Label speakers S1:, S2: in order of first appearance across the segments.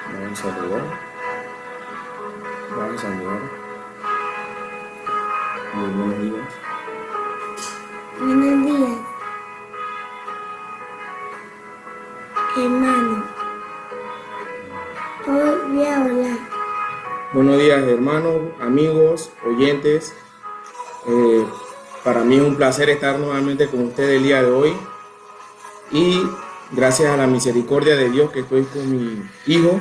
S1: Vamos a saludar. Vamos a saludar. Buenos días.
S2: Buenos días, hermano. Hoy voy a hablar.
S1: Buenos días, hermanos, amigos, oyentes. Para mí es un placer estar nuevamente con ustedes el día de hoy. Y gracias a la misericordia de Dios que estoy con mi hijo,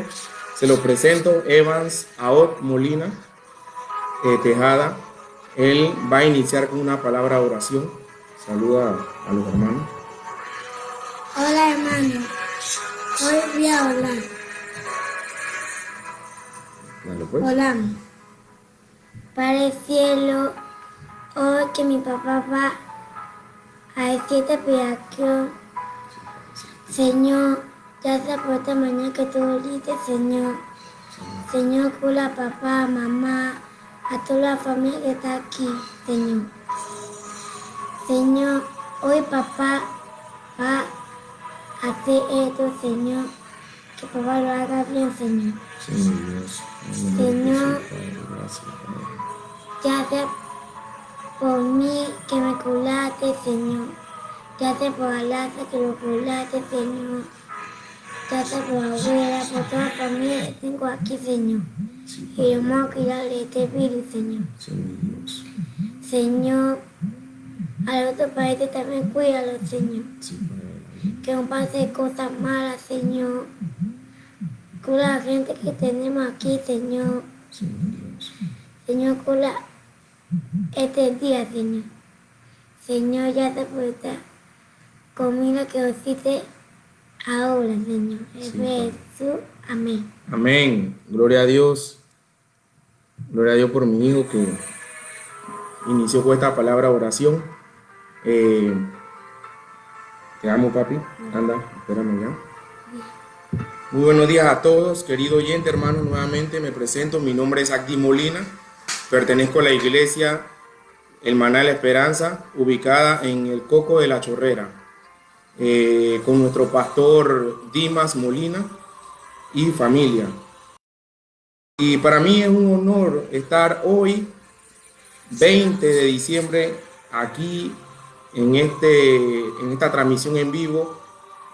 S1: se lo presento, Evans Aot Molina Tejada. Él va a iniciar con una palabra de oración. Saluda a los hermanos.
S2: Hola, hermano. Hoy voy a hablar.
S1: Dale, pues.
S2: Hola. Padre cielo, hoy que mi papá va a decir esta operación, Señor, gracias por esta mañana que tú dices, Señor. Señor, cura a papá, mamá, a toda la familia que está aquí, Señor. Señor, hoy papá va a hacer esto, Señor. Que papá lo haga bien, Señor. Señor, gracias por mí que me curaste, Señor. Gracias por Alaza que lo curaste, Señor. Gracias por abuela, por toda la familia que tengo aquí, Señor. Y yo me voy a cuidarle este virus, Señor. Señor, a los otros países también cuídalo, Señor. Que no pase cosas malas, Señor. Cura a la gente que tenemos aquí, Señor. Señor, cura este día, Señor. Señor, gracias por esta comida que os hice ahora, Señor. En Jesús, amén.
S1: Amén. Gloria a Dios. Gloria a Dios por mi hijo que inició con esta palabra de oración. Te amo, papi. Anda, espérame ya. Muy buenos días a todos, querido oyente, hermano. Nuevamente me presento. Mi nombre es Agdi Molina. Pertenezco a la iglesia El Maná de la Esperanza, ubicada en el Coco de la Chorrera, con nuestro pastor Dimas Molina y familia. Y para mí es un honor estar hoy 20 de diciembre aquí en esta transmisión en vivo,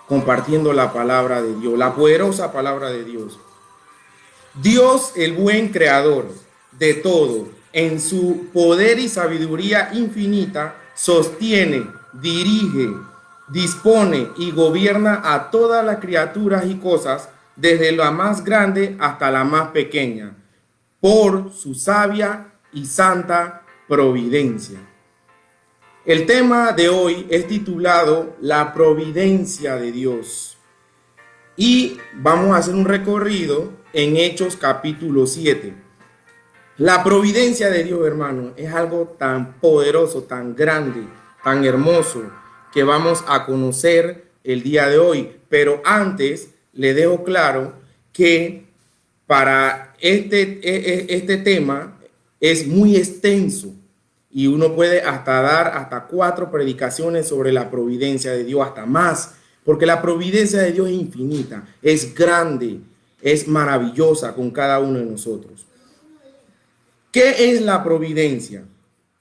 S1: compartiendo la palabra de Dios, la poderosa palabra de Dios. Dios, el buen creador de todo, en su poder y sabiduría infinita, sostiene, dirige, dispone y gobierna a todas las criaturas y cosas, desde la más grande hasta la más pequeña, por su sabia y santa providencia. El tema de hoy es titulado La providencia de Dios. Y vamos a hacer un recorrido en Hechos capítulo 7. La providencia de Dios, hermano, es algo tan poderoso, tan grande, tan hermoso, que vamos a conocer el día de hoy. Pero antes le dejo claro que para este tema es muy extenso y uno puede dar hasta 4 predicaciones sobre la providencia de Dios, hasta más, porque la providencia de Dios es infinita, es grande, es maravillosa con cada uno de nosotros. ¿Qué es la providencia?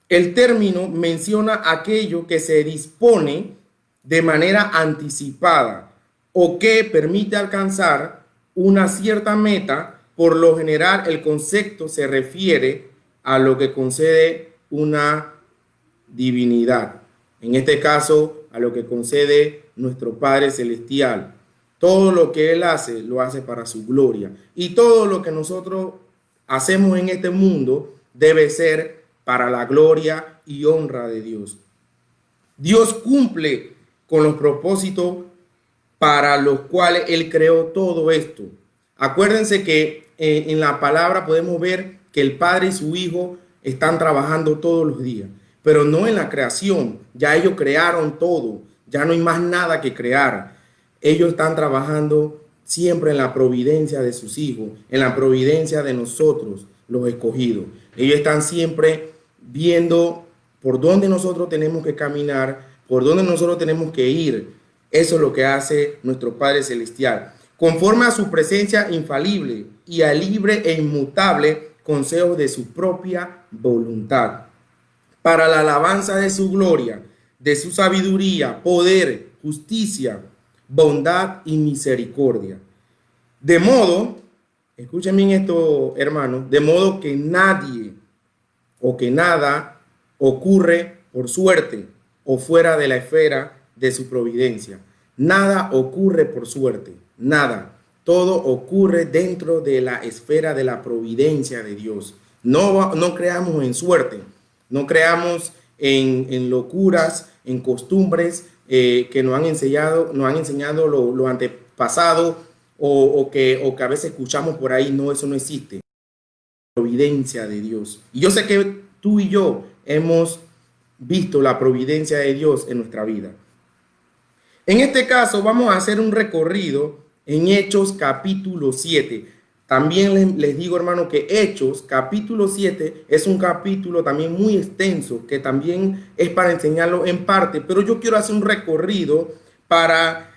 S1: El término menciona aquello que se dispone de manera anticipada o que permite alcanzar una cierta meta. Por lo general, el concepto se refiere a lo que concede una divinidad. En este caso, a lo que concede nuestro Padre Celestial. Todo lo que Él hace, lo hace para su gloria. Y todo lo que nosotros hacemos en este mundo debe ser para la gloria y honra de Dios. Dios cumple con los propósitos para los cuales Él creó todo esto. Acuérdense que en la palabra podemos ver que el Padre y su Hijo están trabajando todos los días, pero no en la creación. Ya ellos crearon todo, ya no hay más nada que crear. Ellos están trabajando siempre en la providencia de sus hijos, en la providencia de nosotros, los escogidos. Ellos están siempre viendo por dónde nosotros tenemos que caminar, por dónde nosotros tenemos que ir. Eso es lo que hace nuestro Padre Celestial, conforme a su presencia infalible y al libre e inmutable consejo de su propia voluntad, para la alabanza de su gloria, de su sabiduría, poder, justicia, bondad y misericordia. De modo, escuchen bien esto, hermanos, de modo que nadie o que nada ocurre por suerte o fuera de la esfera de su providencia. Nada ocurre por suerte, nada. Todo ocurre dentro de la esfera de la providencia de Dios. No creamos en suerte, no creamos en locuras, en costumbres que nos han enseñado lo antepasado o que a veces escuchamos por ahí. No, eso no existe. Providencia de Dios. Y yo sé que tú y yo hemos visto la providencia de Dios en nuestra vida. En este caso vamos a hacer un recorrido en Hechos capítulo 7. También les digo, hermano, que Hechos capítulo 7 es un capítulo también muy extenso, que también es para enseñarlo en parte, pero yo quiero hacer un recorrido para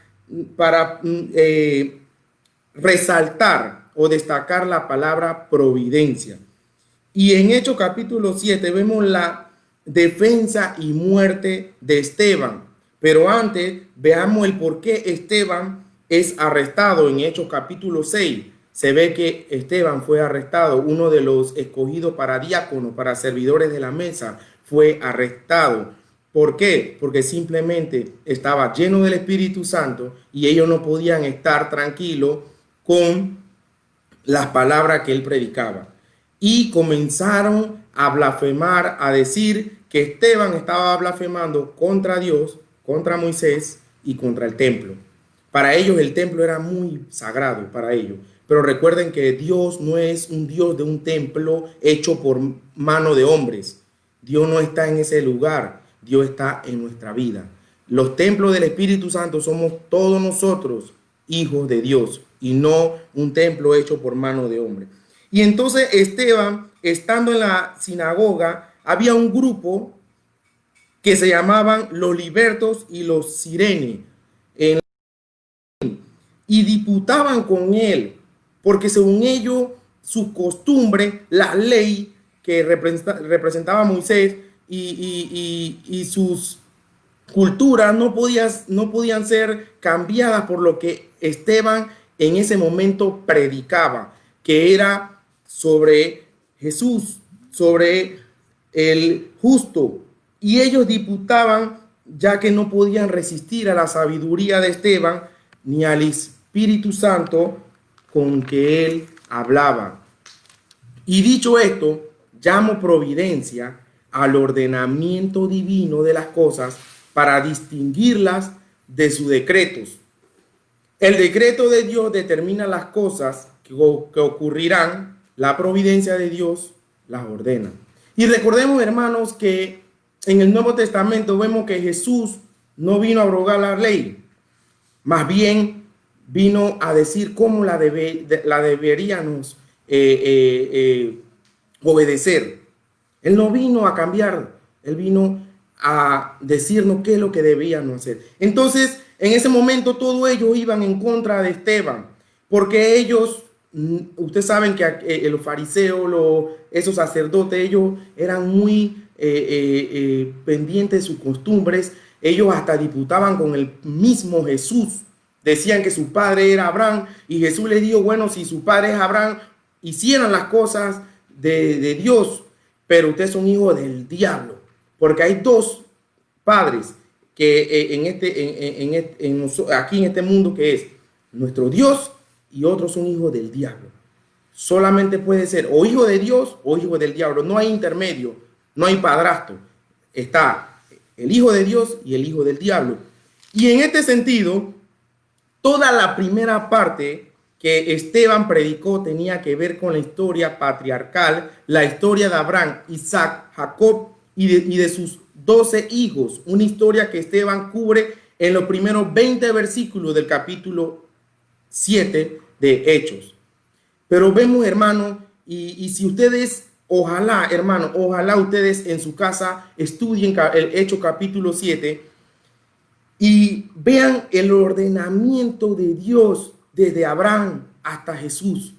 S1: resaltar o destacar la palabra providencia. Y en Hechos capítulo 7 vemos la defensa y muerte de Esteban. Pero antes veamos el por qué Esteban es arrestado. En Hechos capítulo 6 se ve que Esteban fue arrestado. Uno de los escogidos para diáconos, para servidores de la mesa, fue arrestado. ¿Por qué? Porque simplemente estaba lleno del Espíritu Santo y ellos no podían estar tranquilos con las palabras que él predicaba. Y comenzaron a blasfemar, a decir que Esteban estaba blasfemando contra Dios, contra Moisés y contra el templo. Para ellos el templo era muy sagrado para ellos. Pero recuerden que Dios no es un Dios de un templo hecho por mano de hombres. Dios no está en ese lugar. Dios está en nuestra vida. Los templos del Espíritu Santo somos todos nosotros, hijos de Dios, y no un templo hecho por mano de hombre. Y entonces Esteban, estando en la sinagoga, había un grupo que se llamaban los libertos y los sireni, y disputaban con él, porque según ellos, su costumbre, la ley que representaba a Moisés y sus culturas no podían ser cambiadas por lo que Esteban en ese momento predicaba, que era sobre Jesús, sobre el justo. Y ellos disputaban, ya que no podían resistir a la sabiduría de Esteban ni al Espíritu Santo con que él hablaba. Y dicho esto, llamo providencia al ordenamiento divino de las cosas para distinguirlas de sus decretos. El decreto de Dios determina las cosas que ocurrirán, la providencia de Dios las ordena. Y recordemos, hermanos, que en el Nuevo Testamento vemos que Jesús no vino a abrogar la ley, más bien vino a decir cómo la deberíamos obedecer. Él no vino a cambiar, él vino a decirnos qué es lo que debíamos hacer. Entonces, en ese momento todos ellos iban en contra de Esteban, porque ellos, ustedes saben que los fariseos, esos sacerdotes, ellos eran muy pendientes de sus costumbres. Ellos hasta disputaban con el mismo Jesús. Decían que su padre era Abraham, y Jesús les dijo, bueno, si su padre es Abraham, hicieran las cosas de Dios, pero ustedes son hijos del diablo, porque hay dos padres que aquí en este mundo, que es nuestro Dios, y otros son hijos del diablo. Solamente puede ser o hijo de Dios o hijo del diablo. No hay intermedio, no hay padrastro. Está el hijo de Dios y el hijo del diablo. Y en este sentido, toda la primera parte que Esteban predicó tenía que ver con la historia patriarcal, la historia de Abraham, Isaac, Jacob y de sus 12 hijos. Una historia que Esteban cubre en los primeros 20 versículos del capítulo 7 de Hechos. Pero vemos, hermano, y si ustedes, ojalá, hermano, ojalá ustedes en su casa estudien el Hechos capítulo 7 y vean el ordenamiento de Dios desde Abraham hasta Jesús.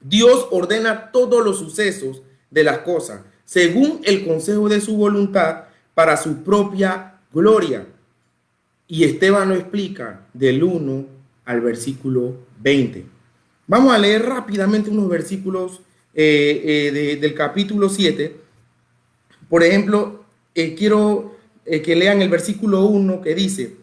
S1: Dios ordena todos los sucesos de las cosas según el consejo de su voluntad para su propia gloria. Y Esteban lo explica del 1 al versículo 20. Vamos a leer rápidamente unos versículos del capítulo 7. Por ejemplo, quiero que lean el versículo 1, que dice: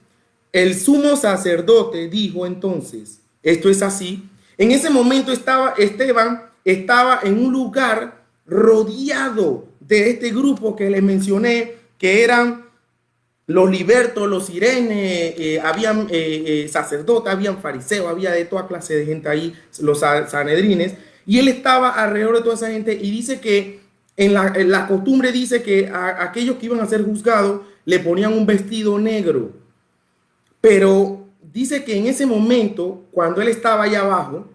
S1: el sumo sacerdote dijo entonces, esto es así. En ese momento Esteban estaba en un lugar rodeado de este grupo que les mencioné, que eran los libertos, los sirenes, habían sacerdotes, habían fariseos, había de toda clase de gente ahí, los sanedrines, y él estaba alrededor de toda esa gente. Y dice que en la costumbre dice que a aquellos que iban a ser juzgados le ponían un vestido negro, pero dice que en ese momento, cuando él estaba allá abajo,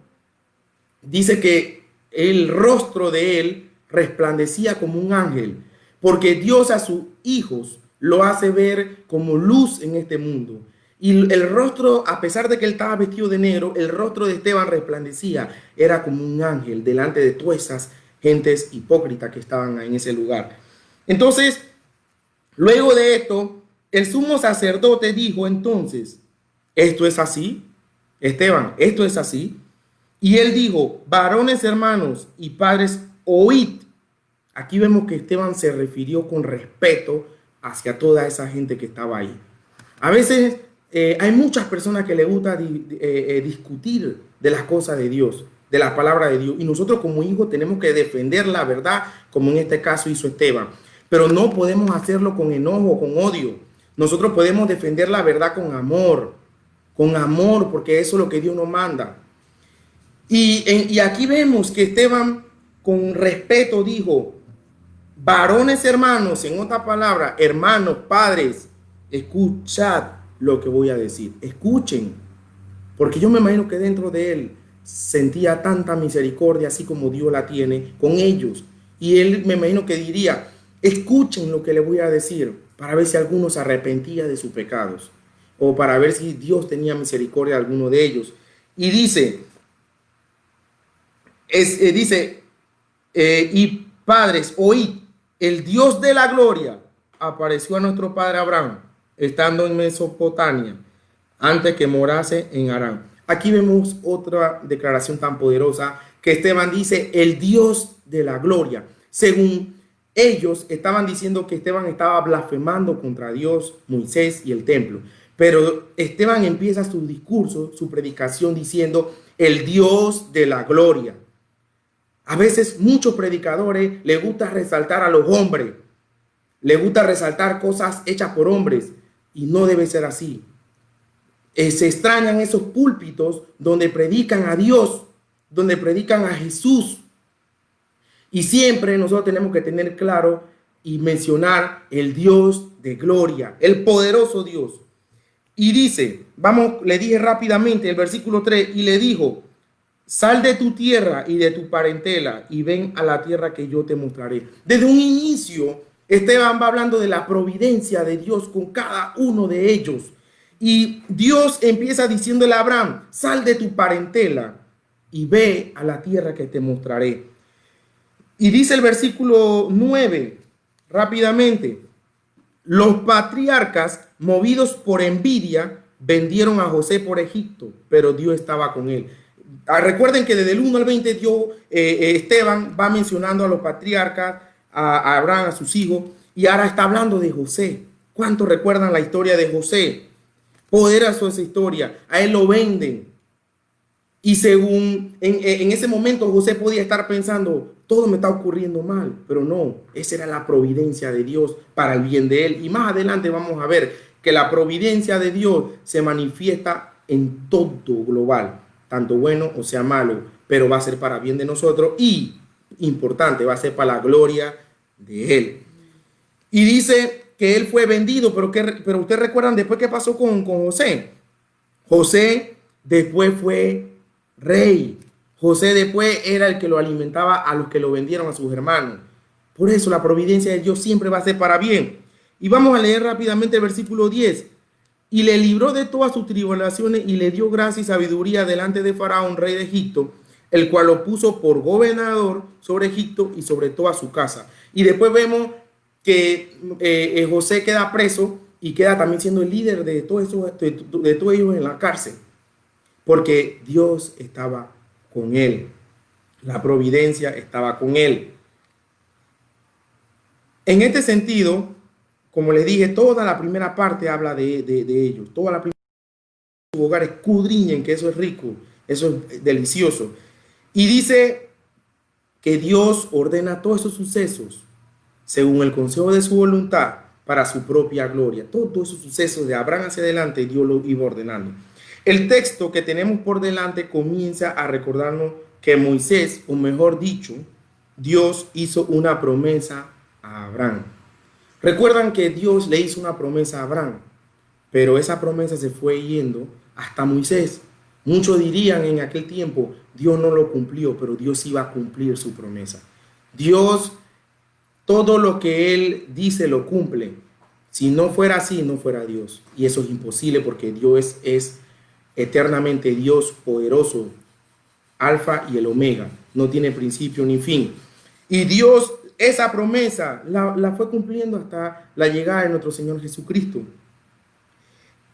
S1: dice que el rostro de él resplandecía como un ángel, porque Dios a sus hijos lo hace ver como luz en este mundo. Y el rostro, a pesar de que él estaba vestido de negro, el rostro de Esteban resplandecía, era como un ángel delante de todas esas gentes hipócritas que estaban en ese lugar. Entonces, luego de esto, el sumo sacerdote dijo entonces: ¿esto es así? Esteban, ¿esto es así? Y él dijo: varones, hermanos y padres, oíd. Aquí vemos que Esteban se refirió con respeto hacia toda esa gente que estaba ahí. A veces hay muchas personas que les gusta discutir de las cosas de Dios, de la palabra de Dios, y nosotros como hijos tenemos que defender la verdad, como en este caso hizo Esteban, pero no podemos hacerlo con enojo, con odio. Nosotros podemos defender la verdad con amor, porque eso es lo que Dios nos manda. Y aquí vemos que Esteban con respeto dijo: varones, hermanos, en otra palabra, hermanos, padres, escuchad lo que voy a decir. Escuchen, porque yo me imagino que dentro de él sentía tanta misericordia, así como Dios la tiene con ellos. Y él, me imagino que diría: escuchen lo que le voy a decir, para ver si alguno se arrepentía de sus pecados, o para ver si Dios tenía misericordia de alguno de ellos. Y dice, Padres, oíd, el Dios de la gloria apareció a nuestro padre Abraham, estando en Mesopotamia, antes que morase en Harán. Aquí vemos otra declaración tan poderosa que Esteban dice, el Dios de la gloria. Según ellos estaban diciendo que Esteban estaba blasfemando contra Dios, Moisés y el templo. Pero Esteban empieza su discurso, su predicación diciendo, el Dios de la gloria. A veces muchos predicadores les gusta resaltar a los hombres, les gusta resaltar cosas hechas por hombres y no debe ser así. Se extrañan esos púlpitos donde predican a Dios, donde predican a Jesús. Y siempre nosotros tenemos que tener claro y mencionar el Dios de gloria, el poderoso Dios. Y dice, vamos, le dije rápidamente el versículo 3, y le dijo, sal de tu tierra y de tu parentela y ven a la tierra que yo te mostraré. Desde un inicio, Esteban va hablando de la providencia de Dios con cada uno de ellos. Y Dios empieza diciéndole a Abraham, sal de tu parentela y ve a la tierra que te mostraré. Y dice el versículo 9, rápidamente, los patriarcas, movidos por envidia, vendieron a José por Egipto, pero Dios estaba con él. Recuerden que desde el 1 al 20 Esteban va mencionando a los patriarcas, a Abraham, a sus hijos, y ahora está hablando de José. ¿Cuántos recuerdan la historia de José? Poderosa esa historia. A él lo venden. Y según en ese momento José podía estar pensando, todo me está ocurriendo mal, pero no, esa era la providencia de Dios para el bien de él. Y más adelante vamos a ver que la providencia de Dios se manifiesta en todo global, tanto bueno o sea malo, pero va a ser para bien de nosotros y, importante, va a ser para la gloria de él. Y dice que él fue vendido, pero ustedes recuerdan después qué pasó con José. José después fue rey. José después era el que lo alimentaba a los que lo vendieron a sus hermanos. Por eso la providencia de Dios siempre va a ser para bien. Y vamos a leer rápidamente el versículo 10. Y le libró de todas sus tribulaciones y le dio gracia y sabiduría delante de Faraón, rey de Egipto, el cual lo puso por gobernador sobre Egipto y sobre toda su casa. Y después vemos que José queda preso y queda también siendo el líder de todos ellos en la cárcel, porque Dios estaba con él. La providencia estaba con él. En este sentido, como les dije, toda la primera parte habla de ellos. Toda la primera parte de su hogar, escudriñen que eso es rico, eso es delicioso. Y dice que Dios ordena todos esos sucesos según el consejo de su voluntad para su propia gloria. Todos esos sucesos de Abraham hacia adelante, Dios lo iba ordenando. El texto que tenemos por delante comienza a recordarnos que Moisés, o mejor dicho, Dios hizo una promesa a Abraham. Recuerdan que Dios le hizo una promesa a Abraham, pero esa promesa se fue yendo hasta Moisés. Muchos dirían en aquel tiempo, Dios no lo cumplió, pero Dios iba a cumplir su promesa. Dios, todo lo que Él dice lo cumple. Si no fuera así, no fuera Dios. Y eso es imposible porque Dios es eternamente Dios poderoso, Alfa y el Omega. No tiene principio ni fin. Y Dios, esa promesa la fue cumpliendo hasta la llegada de nuestro Señor Jesucristo.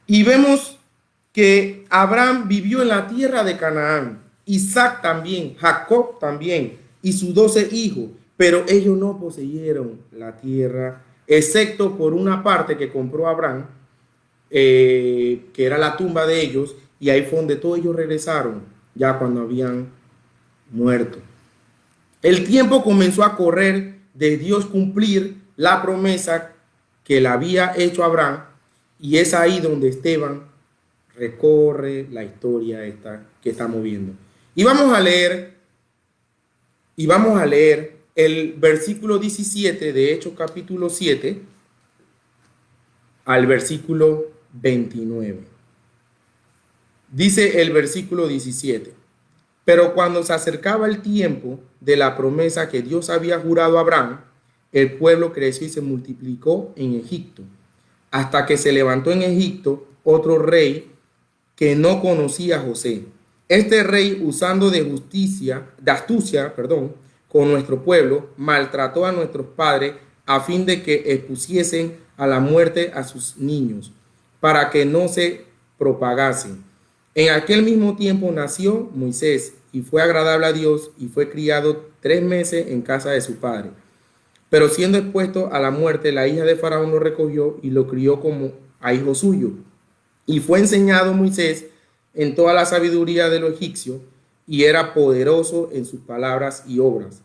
S1: Y vemos que Abraham vivió en la tierra de Canaán, Isaac también, Jacob también, y sus 12 hijos, pero ellos no poseyeron la tierra, excepto por una parte que compró Abraham, que era la tumba de ellos, y ahí fue donde todos ellos regresaron, ya cuando habían muerto. El tiempo comenzó a correr de Dios cumplir la promesa que le había hecho a Abraham, y es ahí donde Esteban recorre la historia esta que estamos viendo. Y vamos a leer el versículo 17 de Hechos capítulo 7 al versículo 29. Dice el versículo 17: pero cuando se acercaba el tiempo de la promesa que Dios había jurado a Abraham, el pueblo creció y se multiplicó en Egipto, hasta que se levantó en Egipto otro rey que no conocía a José. Este rey, usando de astucia, con nuestro pueblo, maltrató a nuestros padres a fin de que expusiesen a la muerte a sus niños, para que no se propagasen. En aquel mismo tiempo nació Moisés y fue agradable a Dios y fue criado 3 meses en casa de su padre. Pero siendo expuesto a la muerte, la hija de Faraón lo recogió y lo crió como a hijo suyo. Y fue enseñado Moisés en toda la sabiduría de los egipcios y era poderoso en sus palabras y obras.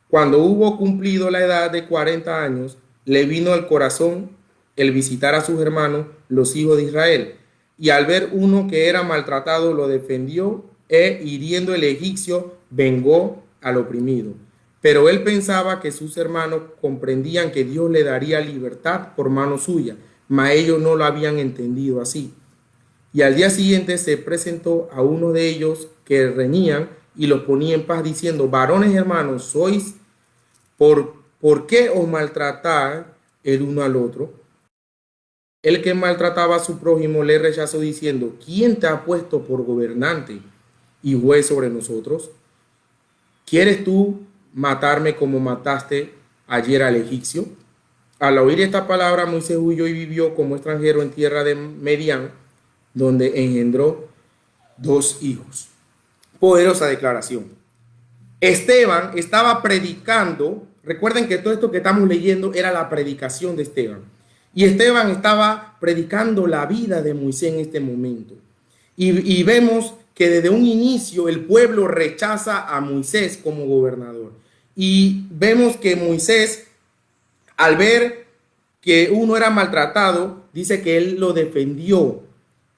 S1: Cuando hubo cumplido la edad de 40 años, le vino al corazón el visitar a sus hermanos, los hijos de Israel. Y al ver uno que era maltratado, lo defendió e hiriendo el egipcio, vengó al oprimido. Pero él pensaba que sus hermanos comprendían que Dios le daría libertad por mano suya, mas ellos no lo habían entendido así. Y al día siguiente se presentó a uno de ellos que reñían y los ponía en paz diciendo: varones hermanos, sois, ¿por qué os maltratáis el uno al otro? El que maltrataba a su prójimo le rechazó diciendo: ¿quién te ha puesto por gobernante y juez sobre nosotros? ¿Quieres tú matarme como mataste ayer al egipcio? Al oír esta palabra, Moisés huyó y vivió como extranjero en tierra de Medián, donde engendró 2 hijos. Poderosa declaración. Esteban estaba predicando. Recuerden que todo esto que estamos leyendo era la predicación de Esteban. Y Esteban estaba predicando la vida de Moisés en este momento. Y vemos que desde un inicio el pueblo rechaza a Moisés como gobernador. Y vemos que Moisés, al ver que uno era maltratado, dice que él lo defendió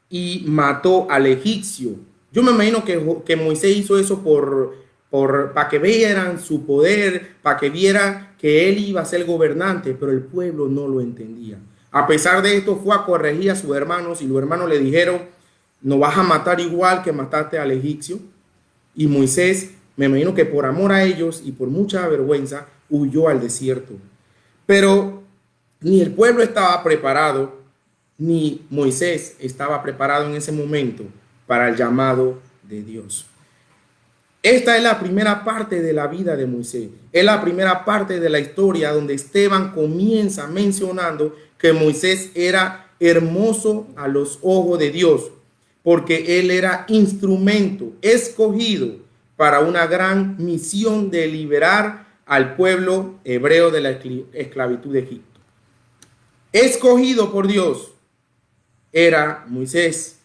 S1: y mató al egipcio. Yo me imagino que Moisés hizo eso para que vieran su poder, para que vieran que él iba a ser gobernante, pero el pueblo no lo entendía. A pesar de esto, fue a corregir a sus hermanos y los hermanos le dijeron: no vas a matar igual que mataste al egipcio. Y Moisés, me imagino que por amor a ellos y por mucha vergüenza, huyó al desierto. Pero ni el pueblo estaba preparado, ni Moisés estaba preparado en ese momento para el llamado de Dios. Esta es la primera parte de la vida de Moisés. Es la primera parte de la historia donde Esteban comienza mencionando que Moisés era hermoso a los ojos de Dios, porque él era instrumento escogido para una gran misión de liberar al pueblo hebreo de la esclavitud de Egipto. Escogido por Dios era Moisés.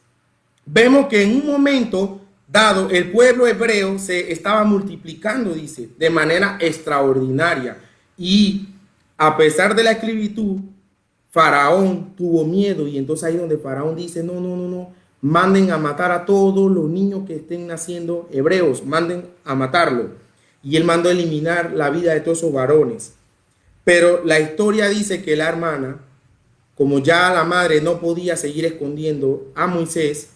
S1: Vemos que en un momento dado el pueblo hebreo se estaba multiplicando, dice, de manera extraordinaria. Y a pesar de la esclavitud, Faraón tuvo miedo. Y entonces ahí donde Faraón dice: no, manden a matar a todos los niños que estén naciendo hebreos, manden a matarlo. Y él mandó a eliminar la vida de todos esos varones. Pero la historia dice que la hermana, como ya la madre no podía seguir escondiendo a Moisés,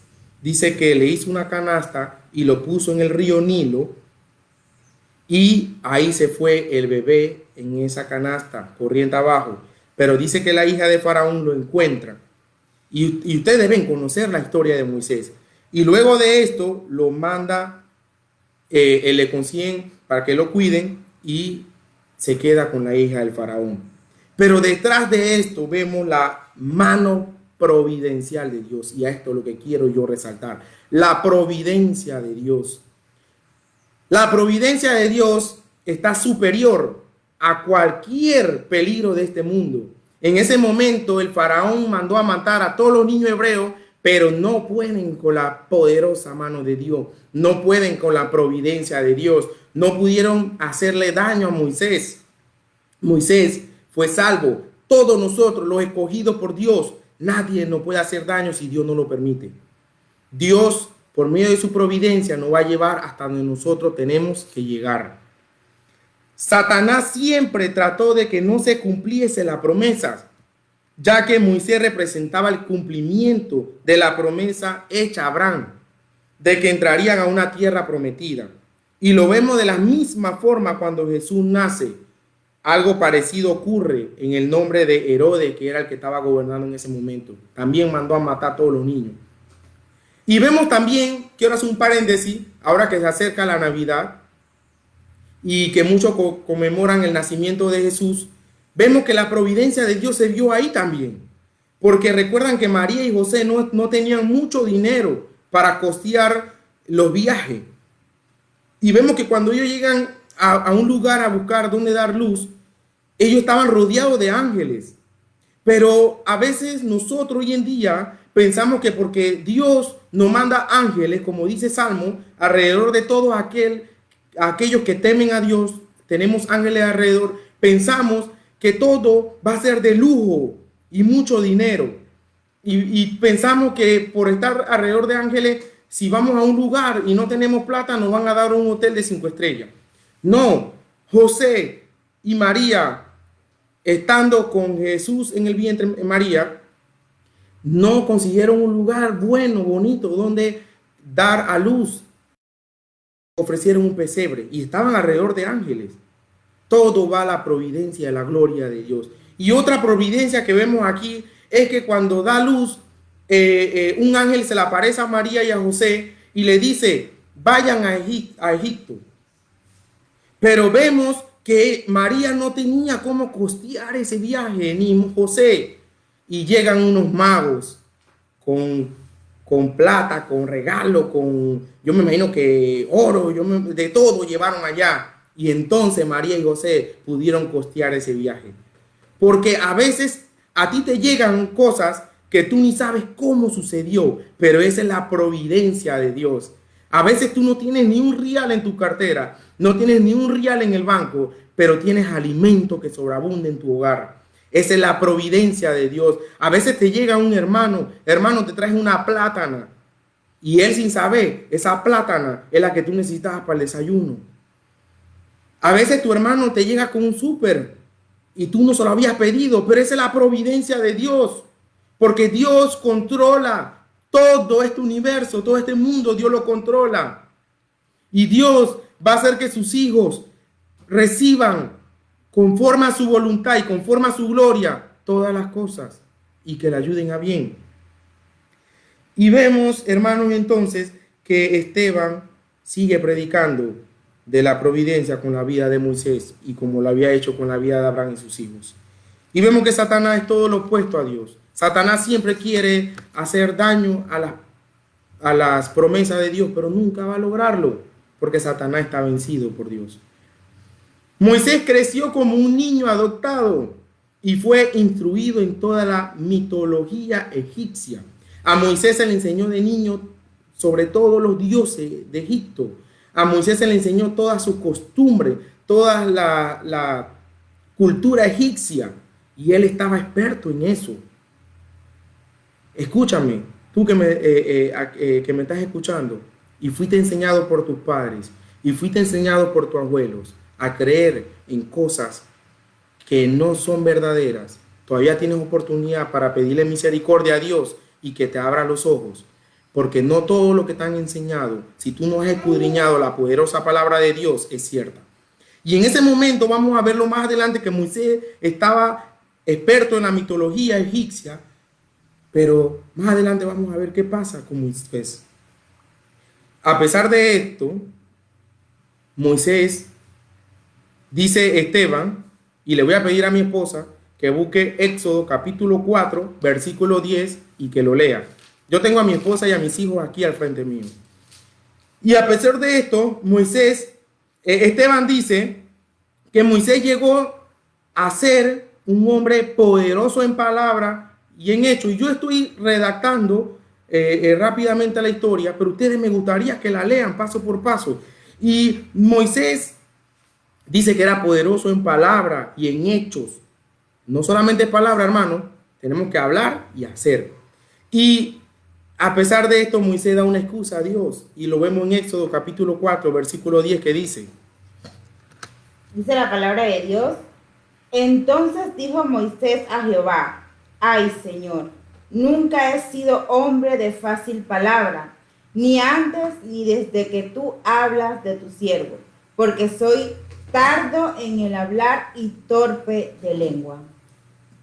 S1: dice que le hizo una canasta y lo puso en el río Nilo, y ahí se fue el bebé en esa canasta, corriente abajo. Pero dice que la hija de Faraón lo encuentra. Y ustedes deben conocer la historia de Moisés. Y luego de esto lo manda, le consiguen para que lo cuiden y se queda con la hija del Faraón. Pero detrás de esto vemos la mano providencial de Dios. Y a esto es lo que quiero yo resaltar. La providencia de Dios. La providencia de Dios está superior a cualquier peligro de este mundo. En ese momento el faraón mandó a matar a todos los niños hebreos, pero no pueden con la poderosa mano de Dios, no pueden con la providencia de Dios, no pudieron hacerle daño a Moisés. Moisés fue salvo. Todos nosotros, los escogidos por Dios, nadie nos puede hacer daño si Dios no lo permite. Dios, por medio de su providencia, nos va a llevar hasta donde nosotros tenemos que llegar. Satanás siempre trató de que no se cumpliese la promesa, ya que Moisés representaba el cumplimiento de la promesa hecha a Abraham, de que entrarían a una tierra prometida. Y lo vemos de la misma forma cuando Jesús nace. Algo parecido ocurre en el nombre de Herodes, que era el que estaba gobernando en ese momento. También mandó a matar a todos los niños. Y vemos también, quiero hacer un paréntesis, ahora que se acerca la Navidad, y que muchos conmemoran el nacimiento de Jesús, vemos que la providencia de Dios se vio ahí también. Porque recuerdan que María y José no tenían mucho dinero para costear los viajes. Y vemos que cuando ellos llegan a un lugar a buscar dónde dar luz, ellos estaban rodeados de ángeles. Pero a veces nosotros hoy en día pensamos que porque Dios nos manda ángeles, como dice Salmo, alrededor de todos aquellos que temen a Dios, tenemos ángeles alrededor, pensamos que todo va a ser de lujo y mucho dinero. Y pensamos que por estar alrededor de ángeles, si vamos a un lugar y no tenemos plata, nos van a dar un hotel de 5 estrellas. No, José y María, estando con Jesús en el vientre de María, no consiguieron un lugar bueno, bonito, donde dar a luz. Ofrecieron un pesebre y estaban alrededor de ángeles. Todo va a la providencia, a la gloria de Dios. Y otra providencia que vemos aquí es que cuando da luz, un ángel se le aparece a María y a José y le dice, vayan a Egipto. Pero vemos que María no tenía cómo costear ese viaje, ni José. Y llegan unos magos con plata, con regalo, yo me imagino que oro, de todo llevaron allá. Y entonces María y José pudieron costear ese viaje. Porque a veces a ti te llegan cosas que tú ni sabes cómo sucedió, pero esa es la providencia de Dios. A veces tú no tienes ni un real en tu cartera, no tienes ni un real en el banco, pero tienes alimento que sobreabunda en tu hogar. Esa es la providencia de Dios. A veces te llega un hermano, te trae una plátana y él sin saber, esa plátana es la que tú necesitabas para el desayuno. A veces tu hermano te llega con un súper y tú no se lo habías pedido, pero esa es la providencia de Dios, porque Dios controla todo este universo, todo este mundo, Dios lo controla. Y Dios va a hacer que sus hijos reciban conforme a su voluntad y conforme a su gloria todas las cosas y que le ayuden a bien. Y vemos, hermanos, entonces que Esteban sigue predicando de la providencia con la vida de Moisés y como lo había hecho con la vida de Abraham y sus hijos. Y vemos que Satanás es todo lo opuesto a Dios. Satanás siempre quiere hacer daño a las promesas de Dios, pero nunca va a lograrlo porque Satanás está vencido por Dios. Moisés creció como un niño adoptado y fue instruido en toda la mitología egipcia. A Moisés se le enseñó de niño sobre todos los dioses de Egipto. A Moisés se le enseñó toda su costumbre, toda la cultura egipcia, y él estaba experto en eso. Escúchame, tú que me estás escuchando, y fuiste enseñado por tus padres, y fuiste enseñado por tus abuelos, a creer en cosas que no son verdaderas. Todavía tienes oportunidad para pedirle misericordia a Dios y que te abra los ojos. Porque no todo lo que te han enseñado, si tú no has escudriñado la poderosa palabra de Dios, es cierta. Y en ese momento vamos a verlo más adelante que Moisés estaba experto en la mitología egipcia, pero más adelante vamos a ver qué pasa con Moisés. A pesar de esto, Moisés, dice Esteban, y le voy a pedir a mi esposa que busque Éxodo capítulo 4, versículo 10 y que lo lea. Yo tengo a mi esposa y a mis hijos aquí al frente mío. Y a pesar de esto, Esteban dice que Moisés llegó a ser un hombre poderoso en palabra y en hecho. Y yo estoy redactando rápidamente la historia, pero ustedes me gustaría que la lean paso por paso. Y Moisés dice que era poderoso en palabra y en hechos. No solamente palabra, hermano, tenemos que hablar y hacer. Y a pesar de esto, Moisés da una excusa a Dios. Y lo vemos en Éxodo capítulo 4, versículo 10, que dice.
S3: Dice la palabra de Dios. Entonces dijo Moisés a Jehová: ay, Señor, nunca he sido hombre de fácil palabra, ni antes ni desde que tú hablas de tu siervo, porque soy tardo en el hablar y torpe de lengua.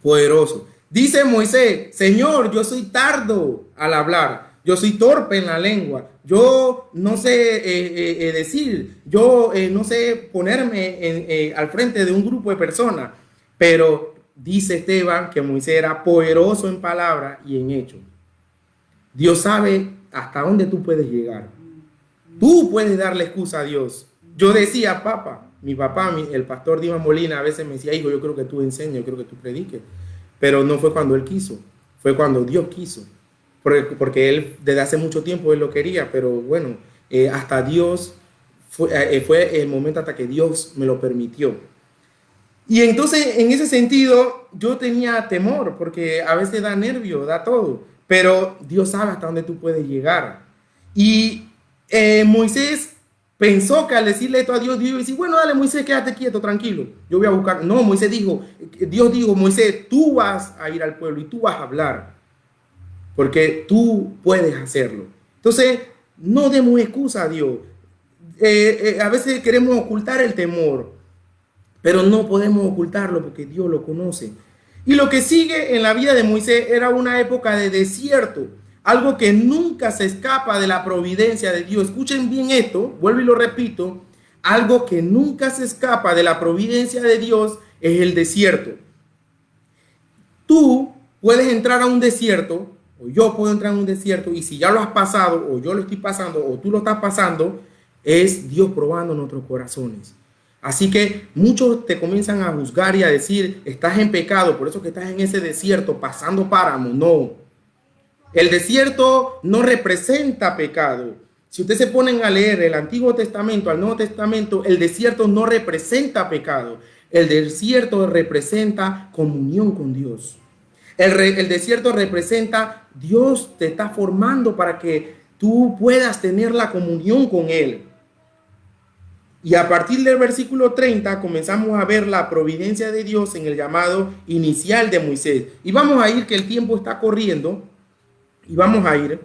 S1: Poderoso. Dice Moisés: Señor, yo soy tardo al hablar. yo soy torpe en la lengua, yo no sé decir, yo no sé ponerme al frente de un grupo de personas, pero dice Esteban que Moisés era poderoso en palabra y en hecho. Dios sabe hasta dónde tú puedes llegar. Tú puedes darle excusa a Dios. Yo decía, mi papá, el pastor Dimas Molina, a veces me decía, hijo, yo creo que tú enseñes, yo creo que tú prediques. Pero no fue cuando él quiso, fue cuando Dios quiso. Porque él desde hace mucho tiempo él lo quería, pero bueno, hasta Dios, fue el momento hasta que Dios me lo permitió. Y entonces, en ese sentido, yo tenía temor, porque a veces da nervio, da todo, pero Dios sabe hasta dónde tú puedes llegar. Y Moisés pensó que al decirle esto a Dios, Dios iba a decir, bueno, dale Moisés, quédate quieto, tranquilo, yo voy a buscar. No, Dios dijo, Moisés, tú vas a ir al pueblo y tú vas a hablar, porque tú puedes hacerlo. Entonces, no demos excusa a Dios. A veces queremos ocultar el temor, pero no podemos ocultarlo porque Dios lo conoce. Y lo que sigue en la vida de Moisés era una época de desierto, algo que nunca se escapa de la providencia de Dios. Escuchen bien esto, vuelvo y lo repito, algo que nunca se escapa de la providencia de Dios es el desierto. Tú puedes entrar a un desierto, o yo puedo entrar a un desierto, y si ya lo has pasado, o yo lo estoy pasando, o tú lo estás pasando, es Dios probando nuestros corazones. Así que muchos te comienzan a juzgar y a decir, estás en pecado, por eso que estás en ese desierto, pasando páramo. No, el desierto no representa pecado. Si ustedes se ponen a leer el Antiguo Testamento al Nuevo Testamento, el desierto no representa pecado. El desierto representa comunión con Dios. El desierto representa Dios te está formando para que tú puedas tener la comunión con Él. Y a partir del versículo 30 comenzamos a ver la providencia de Dios en el llamado inicial de Moisés. Y vamos a ir, que el tiempo está corriendo, y vamos a ir.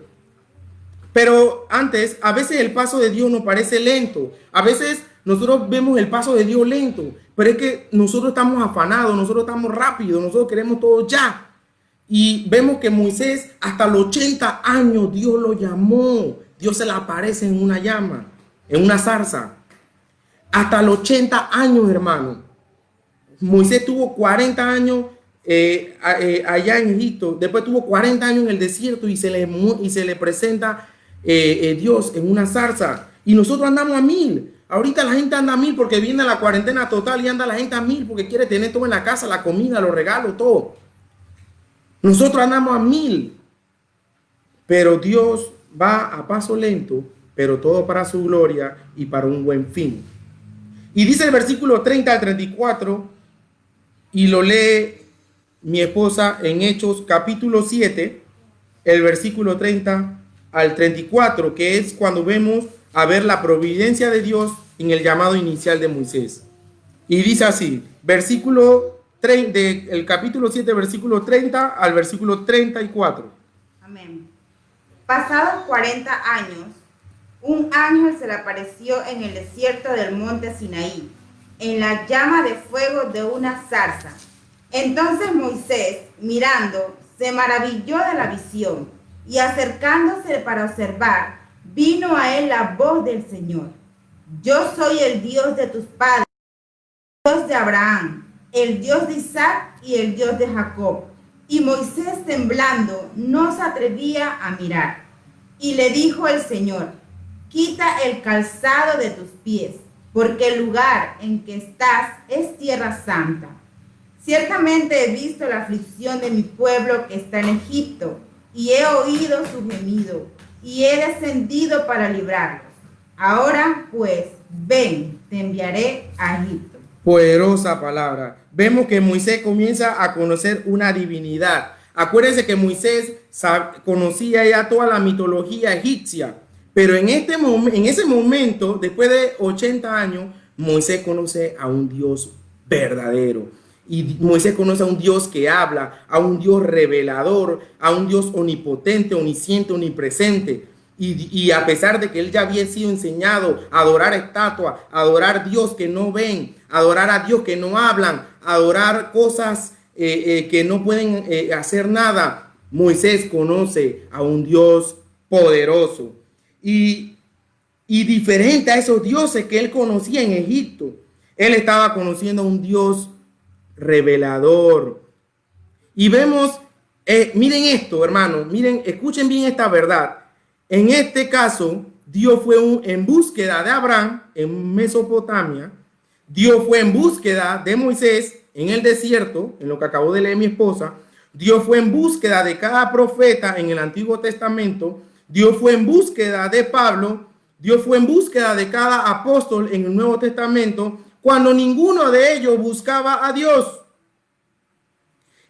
S1: Pero antes, a veces el paso de Dios nos parece lento. A veces nosotros vemos el paso de Dios lento, pero es que nosotros estamos afanados, nosotros estamos rápidos, nosotros queremos todo ya. Y vemos que Moisés hasta los 80 años Dios lo llamó. Dios se le aparece en una llama, en una zarza. Hasta los 80 años, hermano. Moisés tuvo 40 años allá en Egipto. Después tuvo 40 años en el desierto y se le presenta Dios en una zarza. Y nosotros andamos a 1000. Ahorita la gente anda a 1000 porque viene la cuarentena total y anda la gente a 1000 porque quiere tener todo en la casa, la comida, los regalos, todo. Nosotros andamos a 1000. Pero Dios va a paso lento, pero todo para su gloria y para un buen fin. Y dice el versículo 30 al 34, y lo lee mi esposa en Hechos capítulo 7, el versículo 30 al 34, que es cuando vemos a ver la providencia de Dios en el llamado inicial de Moisés. Y dice así, versículo 30, el capítulo 7, versículo 30 al versículo 34.
S3: Amén. Pasados 40 años, un ángel se le apareció en el desierto del monte Sinaí, en la llama de fuego de una zarza. Entonces Moisés, mirando, se maravilló de la visión, y acercándose para observar, vino a él la voz del Señor. Yo soy el Dios de tus padres, el Dios de Abraham, el Dios de Isaac y el Dios de Jacob. Y Moisés, temblando, no se atrevía a mirar. Y le dijo el Señor, quita el calzado de tus pies, porque el lugar en que estás es tierra santa. Ciertamente he visto la aflicción de mi pueblo que está en Egipto, y he oído su gemido, y he descendido para librarlos. Ahora pues, ven, te enviaré a Egipto.
S1: Poderosa palabra. Vemos que Moisés comienza a conocer una divinidad. Acuérdense que Moisés conocía ya toda la mitología egipcia. Pero en ese momento, después de 80 años, Moisés conoce a un Dios verdadero. Y Moisés conoce a un Dios que habla, a un Dios revelador, a un Dios omnipotente, omnisciente, omnipresente. Y a pesar de que él ya había sido enseñado a adorar estatuas, a adorar Dios que no ven, a adorar a Dios que no hablan, a adorar cosas que no pueden hacer nada, Moisés conoce a un Dios poderoso y diferente a esos dioses que él conocía en Egipto. Él estaba conociendo a un Dios revelador. Y vemos, miren esto, hermanos, miren, escuchen bien esta verdad. En este caso, Dios fue en búsqueda de Abraham en Mesopotamia. Dios fue en búsqueda de Moisés en el desierto, en lo que acabó de leer mi esposa. Dios fue en búsqueda de cada profeta en el Antiguo Testamento. Dios fue en búsqueda de Pablo. Dios fue en búsqueda de cada apóstol en el Nuevo Testamento, cuando ninguno de ellos buscaba a Dios.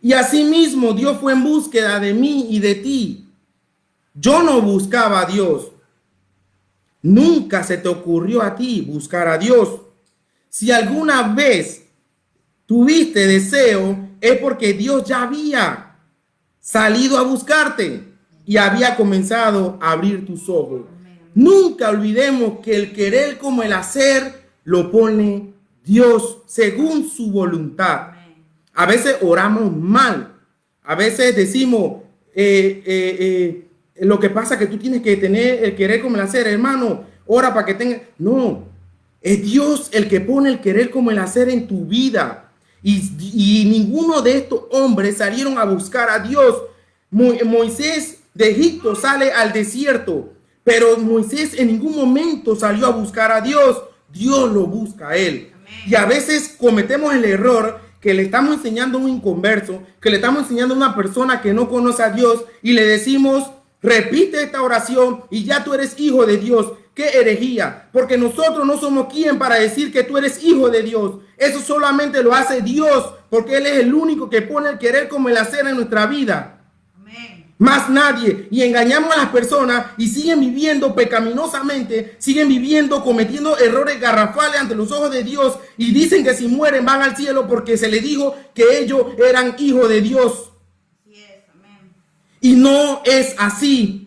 S1: Y asimismo, Dios fue en búsqueda de mí y de ti. Yo no buscaba a Dios. Nunca se te ocurrió a ti buscar a Dios. Si alguna vez tuviste deseo, es porque Dios ya había salido a buscarte y había comenzado a abrir tus ojos. Nunca olvidemos que el querer como el hacer lo pone Dios según su voluntad. A veces oramos mal. A veces decimos, lo que pasa es que tú tienes que tener el querer como el hacer, hermano. Ora para que tenga. No, es Dios el que pone el querer como el hacer en tu vida. Y ninguno de estos hombres salieron a buscar a Dios. Moisés de Egipto sale al desierto, pero Moisés en ningún momento salió a buscar a Dios. Dios lo busca a él. Y a veces cometemos el error que le estamos enseñando a un inconverso, que le estamos enseñando a una persona que no conoce a Dios y le decimos, repite esta oración y ya tú eres hijo de Dios. ¡Qué herejía! Porque nosotros no somos quien para decir que tú eres hijo de Dios. Eso solamente lo hace Dios, porque Él es el único que pone el querer como el hacer en nuestra vida. Más nadie. Y engañamos a las personas y siguen viviendo pecaminosamente, siguen viviendo, cometiendo errores garrafales ante los ojos de Dios y dicen que si mueren van al cielo porque se les dijo que ellos eran hijos de Dios. Y no es así.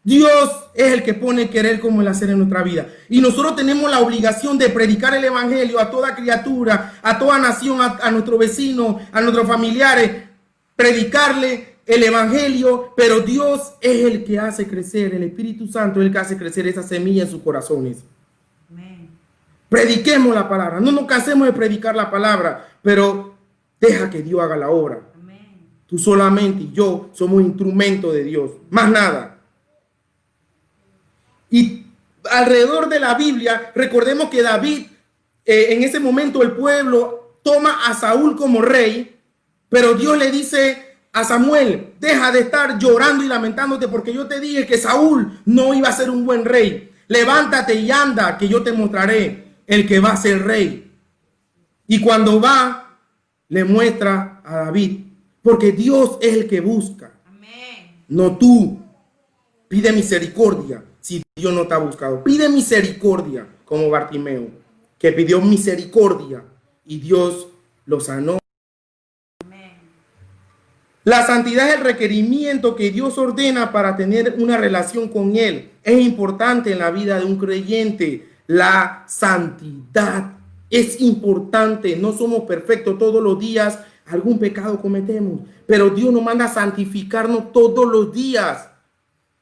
S1: Dios es el que pone el querer como el hacer en nuestra vida. Y nosotros tenemos la obligación de predicar el evangelio a toda criatura, a toda nación, a nuestro vecino, a nuestros familiares, predicarle el evangelio, pero Dios es el que hace crecer, el Espíritu Santo es el que hace crecer esa semilla en sus corazones. Amén. Prediquemos la palabra, no nos cansemos de predicar la palabra, pero deja que Dios haga la obra. Amén. Tú solamente y yo somos instrumentos de Dios, más nada. Y alrededor de la Biblia, recordemos que David, en ese momento el pueblo toma a Saúl como rey, pero Dios le dice a Samuel, deja de estar llorando y lamentándote porque yo te dije que Saúl no iba a ser un buen rey. Levántate y anda, que yo te mostraré el que va a ser rey. Y cuando va, le muestra a David, porque Dios es el que busca. Amén. No tú. Pide misericordia si Dios no te ha buscado. Pide misericordia como Bartimeo, que pidió misericordia y Dios lo sanó. La santidad es el requerimiento que Dios ordena para tener una relación con Él. Es importante en la vida de un creyente. La santidad es importante. No somos perfectos todos los días. Algún pecado cometemos. Pero Dios nos manda a santificarnos todos los días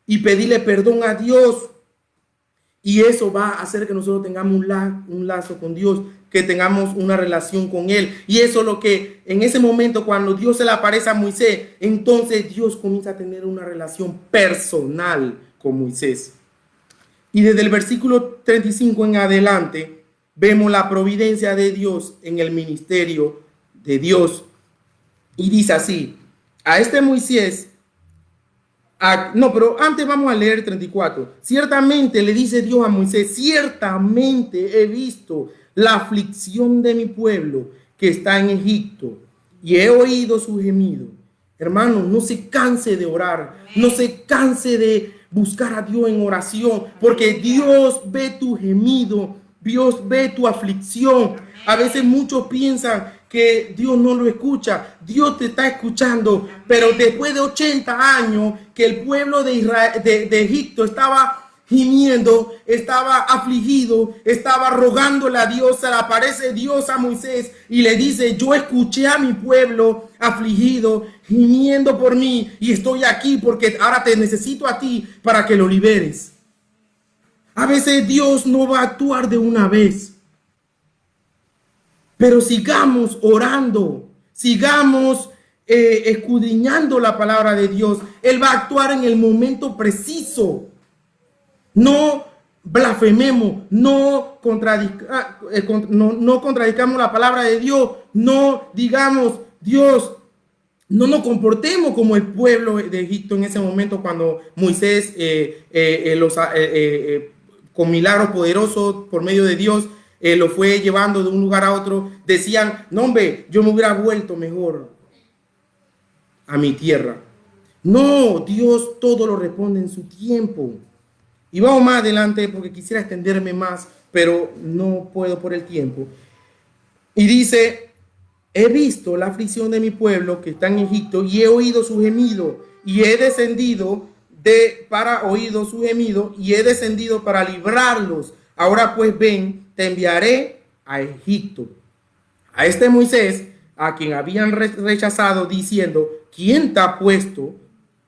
S1: y pedirle perdón a Dios. Y eso va a hacer que nosotros tengamos un lazo con Dios, que tengamos una relación con Él. Y eso es lo que en ese momento, cuando Dios se le aparece a Moisés, entonces Dios comienza a tener una relación personal con Moisés. Y desde el versículo 35 en adelante, vemos la providencia de Dios en el ministerio de Dios. Y dice así, a este Moisés, pero antes vamos a leer 34. Ciertamente le dice Dios a Moisés, ciertamente he visto la aflicción de mi pueblo que está en Egipto y he oído su gemido. Hermano, no se canse de orar, no se canse de buscar a Dios en oración, porque Dios ve tu gemido, Dios ve tu aflicción. A veces muchos piensan que Dios no lo escucha. Dios te está escuchando, pero después de 80 años que el pueblo de Israel, de Egipto estaba gimiendo, estaba afligido, estaba rogándole a Dios. Se le aparece Dios a Moisés y le dice: yo escuché a mi pueblo afligido, gimiendo por mí, y estoy aquí porque ahora te necesito a ti para que lo liberes. A veces Dios no va a actuar de una vez, pero sigamos orando, sigamos escudriñando la palabra de Dios. Él va a actuar en el momento preciso. No blasfememos, no contradicamos la palabra de Dios, no digamos: Dios, no nos comportemos como el pueblo de Egipto en ese momento, cuando Moisés con milagros poderosos por medio de Dios lo fue llevando de un lugar a otro. Decían: no, hombre, yo me hubiera vuelto mejor a mi tierra. No, Dios todo lo responde en su tiempo. Y vamos más adelante porque quisiera extenderme más, pero no puedo por el tiempo. Y dice: he visto la aflicción de mi pueblo que está en Egipto y he oído su gemido y he descendido para oído su gemido y he descendido para librarlos. Ahora pues ven, te enviaré a Egipto. A este Moisés, a quien habían rechazado, diciendo: ¿quién te ha puesto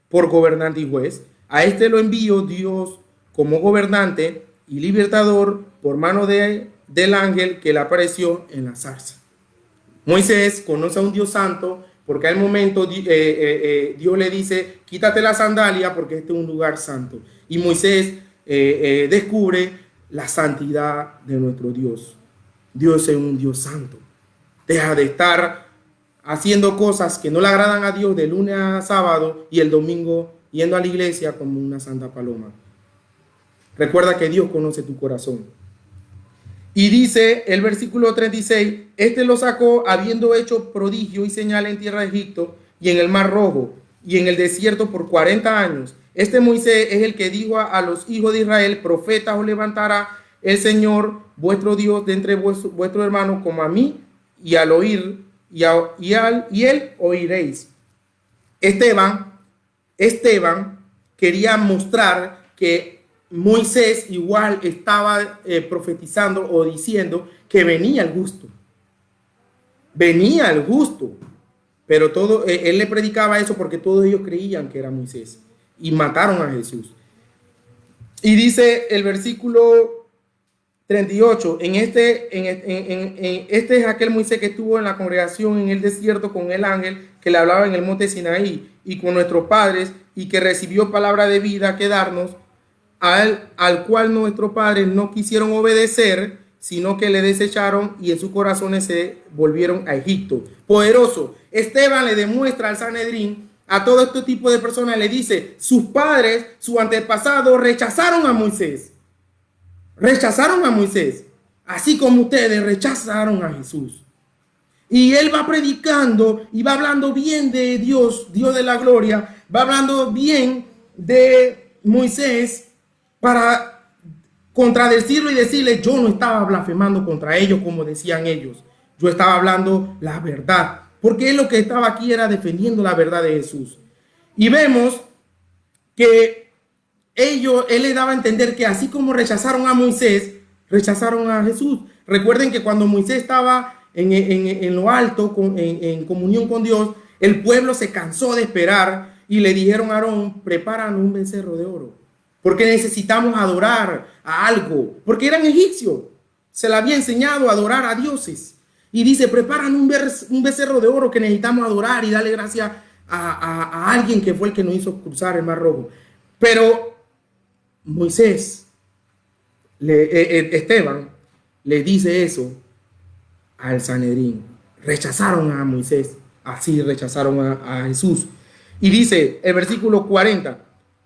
S1: por gobernante y juez? A este lo envío Dios como gobernante y libertador por mano del ángel que le apareció en la zarza. Moisés conoce a un Dios santo, porque al momento Dios le dice: quítate la sandalia porque este es un lugar santo. Y Moisés descubre la santidad de nuestro Dios. Dios es un Dios santo. Deja de estar haciendo cosas que no le agradan a Dios de lunes a sábado y el domingo yendo a la iglesia como una santa paloma. Recuerda que Dios conoce tu corazón. Y dice el versículo 36: este lo sacó habiendo hecho prodigio y señal en tierra de Egipto y en el mar Rojo y en el desierto por 40 años. Este Moisés es el que dijo a los hijos de Israel: profetas os levantará el Señor vuestro Dios de entre vuestros hermanos como a mí, y al oír y él oiréis. Esteban quería mostrar que Moisés igual estaba profetizando o diciendo que venía el justo. Venía el justo. Pero él le predicaba eso porque todos ellos creían que era Moisés y mataron a Jesús. Y dice el versículo 38: este es aquel Moisés que estuvo en la congregación en el desierto con el ángel que le hablaba en el monte Sinaí y con nuestros padres, y que recibió palabra de vida que darnos, al cual nuestros padres no quisieron obedecer, sino que le desecharon y en sus corazones se volvieron a Egipto. Poderoso. Esteban le demuestra al Sanedrín, a todo este tipo de personas, le dice: sus padres, sus antepasados rechazaron a Moisés. Rechazaron a Moisés, así como ustedes rechazaron a Jesús. Y él va predicando y va hablando bien de Dios, Dios de la gloria, va hablando bien de Moisés para contradecirlo y decirle: yo no estaba blasfemando contra ellos como decían ellos, yo estaba hablando la verdad, porque él lo que estaba aquí era defendiendo la verdad de Jesús. Y vemos que él le daba a entender que así como rechazaron a Moisés, rechazaron a Jesús. Recuerden que cuando Moisés estaba en lo alto, en comunión con Dios, el pueblo se cansó de esperar y le dijeron a Aarón: prepáranos un becerro de oro, porque necesitamos adorar a algo, porque eran egipcios, se le había enseñado a adorar a dioses. Y dice: preparan un becerro de oro que necesitamos adorar y darle gracias a alguien que fue el que nos hizo cruzar el Mar Rojo. Pero Esteban le dice eso al Sanedrín. Rechazaron a Moisés, así rechazaron a Jesús. Y dice el versículo 40: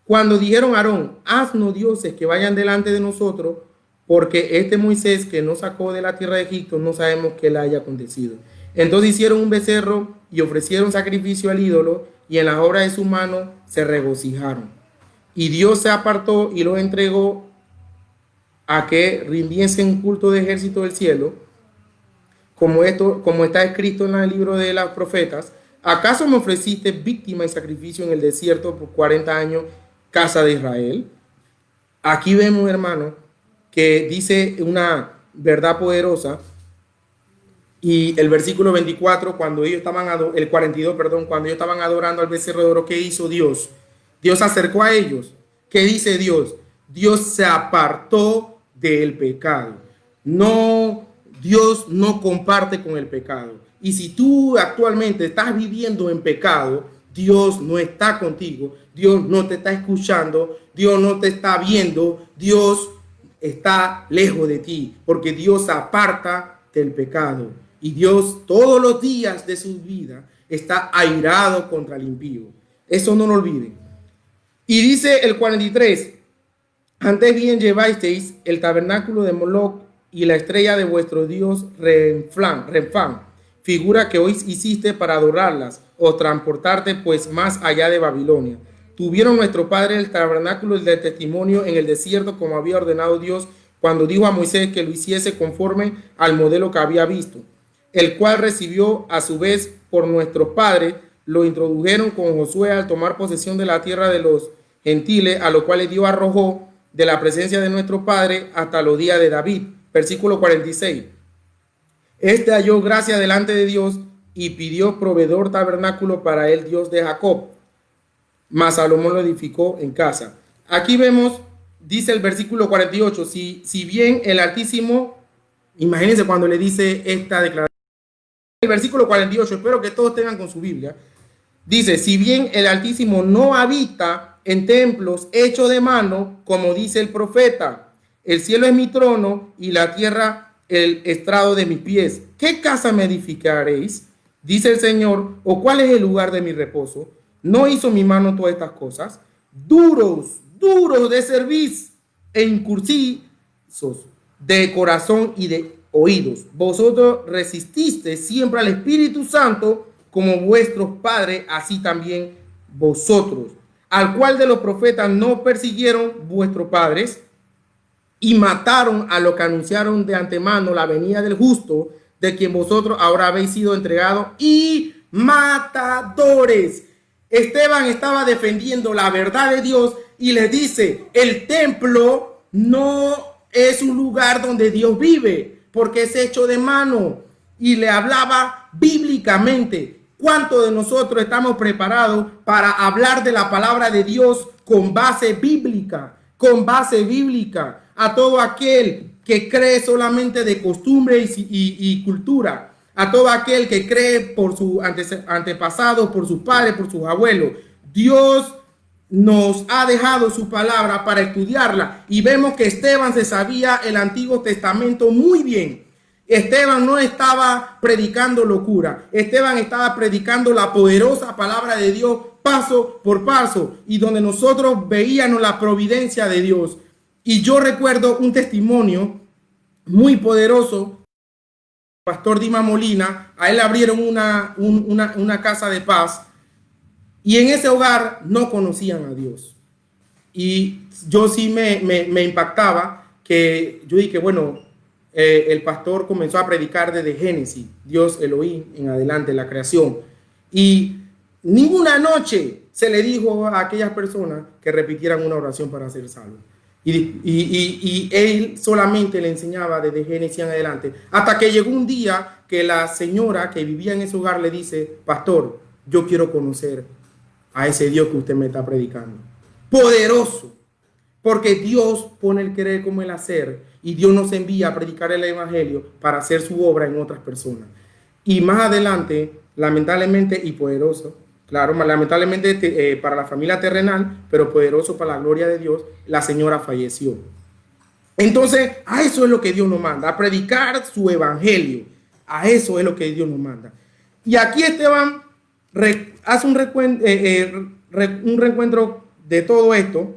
S1: cuando dijeron a Aarón: haznos dioses que vayan delante de nosotros, porque este Moisés que nos sacó de la tierra de Egipto no sabemos qué le haya acontecido. Entonces hicieron un becerro y ofrecieron sacrificio al ídolo, y en las obras de su mano se regocijaron. Y Dios se apartó y los entregó a que rindiesen culto de ejército del cielo, como está escrito en el libro de los profetas: ¿acaso me ofreciste víctima y sacrificio en el desierto por 40 años, casa de Israel? Aquí vemos, hermano, que dice una verdad poderosa. Y el versículo 24, cuando ellos estaban, el 42, perdón, cuando ellos estaban adorando al becerro de oro, ¿qué hizo Dios? Dios se acercó a ellos. ¿Qué dice Dios? Dios se apartó del pecado. No, Dios no comparte con el pecado. Y si tú actualmente estás viviendo en pecado, Dios no está contigo, Dios no te está escuchando, Dios no te está viendo, Dios está lejos de ti, porque Dios se aparta del pecado. Y Dios todos los días de su vida está airado contra el impío. Eso no lo olviden. Y dice el 43, antes bien llevasteis el tabernáculo de Moloc y la estrella de vuestro Dios Renfán, figura que hoy hiciste para adorarlas o transportarte pues más allá de Babilonia. Tuvieron nuestro padre el tabernáculo del testimonio en el desierto, como había ordenado Dios cuando dijo a Moisés que lo hiciese conforme al modelo que había visto, el cual recibió a su vez por nuestros padres. Lo introdujeron con Josué al tomar posesión de la tierra de los gentiles, a lo cual Dios arrojó de la presencia de nuestro padre hasta los días de David. Versículo 46. Este halló gracia delante de Dios y pidió proveedor tabernáculo para él, Dios de Jacob. Mas Salomón lo edificó en casa. Aquí vemos, dice el versículo 48, si bien el Altísimo, imagínense cuando le dice esta declaración. El versículo 48, espero que todos tengan con su Biblia. Dice, si bien el Altísimo no habita en templos hechos de mano, como dice el profeta, el cielo es mi trono y la tierra el estrado de mis pies. ¿Qué casa me edificaréis? Dice el Señor, o cuál es el lugar de mi reposo. ¿No hizo mi mano todas estas cosas? Duros de cerviz e incursiosos de corazón y de oídos. Vosotros resististeis siempre al Espíritu Santo, como vuestros padres, así también vosotros. Al cual de los profetas no persiguieron vuestros padres, y mataron a los que anunciaron de antemano la venida del justo, de quien vosotros ahora habéis sido entregados, y matadores. Esteban estaba defendiendo la verdad de Dios y les dice, el templo no es un lugar donde Dios vive, porque es hecho de mano. Y le hablaba bíblicamente. ¿Cuántos de nosotros estamos preparados para hablar de la palabra de Dios con base bíblica? Con base bíblica. A todo aquel que cree solamente de costumbre y cultura, a todo aquel que cree por sus antepasados, por sus padres, por sus abuelos. Dios nos ha dejado su palabra para estudiarla y vemos que Esteban se sabía el Antiguo Testamento muy bien. Esteban no estaba predicando locura, Esteban estaba predicando la poderosa palabra de Dios paso por paso y donde nosotros veíamos la providencia de Dios. Y yo recuerdo un testimonio muy poderoso. Pastor Dima Molina, a él abrieron una casa de paz y en ese hogar no conocían a Dios. Y yo sí me impactaba que yo dije, bueno, el pastor comenzó a predicar desde Génesis, Dios Elohim en adelante, la creación. Y ninguna noche se le dijo a aquellas personas que repitieran una oración para ser salvos. Y él solamente le enseñaba desde Génesis en adelante, hasta que llegó un día que la señora que vivía en ese hogar le dice, pastor, yo quiero conocer a ese Dios que usted me está predicando. Poderoso, porque Dios pone el querer como el hacer y Dios nos envía a predicar el evangelio para hacer su obra en otras personas. Y más adelante, lamentablemente y poderoso, claro, lamentablemente para la familia terrenal, pero poderoso para la gloria de Dios, la señora falleció. Entonces, a eso es lo que Dios nos manda, a predicar su evangelio. A eso es lo que Dios nos manda. Y aquí Esteban hace un reencuentro de todo esto,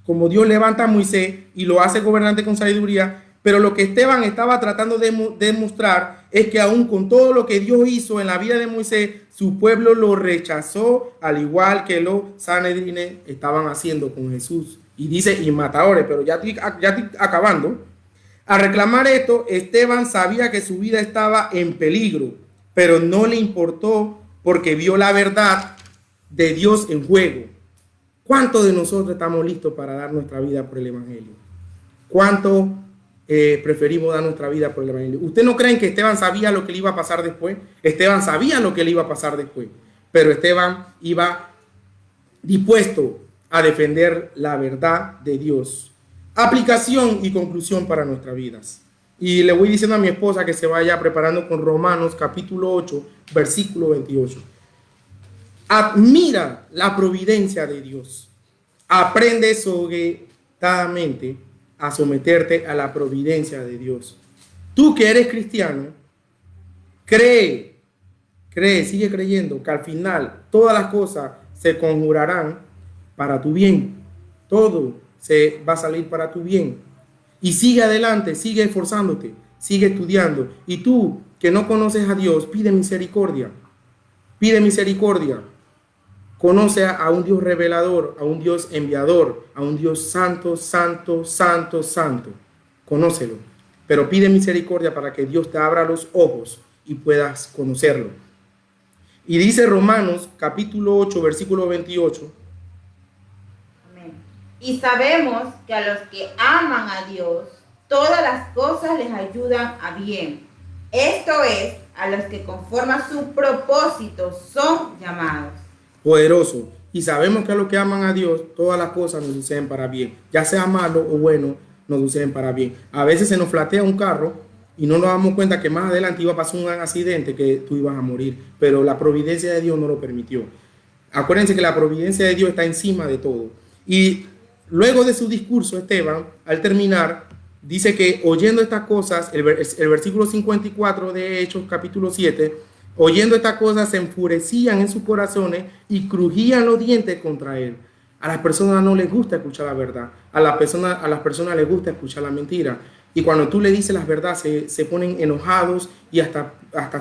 S1: como Dios levanta a Moisés y lo hace gobernante con sabiduría. Pero lo que Esteban estaba tratando de demostrar es que aún con todo lo que Dios hizo en la vida de Moisés, su pueblo lo rechazó, al igual que los sanedrines estaban haciendo con Jesús. Y dice, y matadores, pero ya estoy acabando. Al reclamar esto, Esteban sabía que su vida estaba en peligro, pero no le importó porque vio la verdad de Dios en juego. ¿Cuántos de nosotros estamos listos para dar nuestra vida por el Evangelio? ¿Cuánto preferimos dar nuestra vida por el Evangelio? ¿Usted no creen que Esteban sabía lo que le iba a pasar después? Esteban sabía lo que le iba a pasar después, pero Esteban iba dispuesto a defender la verdad de Dios. Aplicación y conclusión para nuestras vidas. Y le voy diciendo a mi esposa que se vaya preparando con Romanos capítulo 8, versículo 28. Admira la providencia de Dios. Aprende soguetadamente a someterte a la providencia de Dios. Tú que eres cristiano, cree, sigue creyendo que al final todas las cosas se conjurarán para tu bien. Todo se va a salir para tu bien. Y sigue adelante, sigue esforzándote, sigue estudiando. Y tú que no conoces a Dios, pide misericordia. Pide misericordia. Conoce a un Dios revelador, a un Dios enviador, a un Dios santo, santo, santo, santo. Conócelo. Pero pide misericordia para que Dios te abra los ojos y puedas conocerlo. Y dice Romanos capítulo 8, versículo 28.
S3: Amén. Y sabemos que a los que aman a Dios, todas las cosas les ayudan a bien. Esto es, a los que conforme a su propósito son llamados.
S1: Poderoso. Y sabemos que a los que aman a Dios, todas las cosas nos suceden para bien. Ya sea malo o bueno, nos suceden para bien. A veces se nos flatea un carro y no nos damos cuenta que más adelante iba a pasar un gran accidente que tú ibas a morir. Pero la providencia de Dios no lo permitió. Acuérdense que la providencia de Dios está encima de todo. Y luego de su discurso, Esteban, al terminar, dice que oyendo estas cosas, el versículo 54 de Hechos capítulo 7, oyendo estas cosas se enfurecían en sus corazones y crujían los dientes contra él. A las personas no les gusta escuchar la verdad. A las personas les gusta escuchar la mentira. Y cuando tú le dices las verdades, se ponen enojados y hasta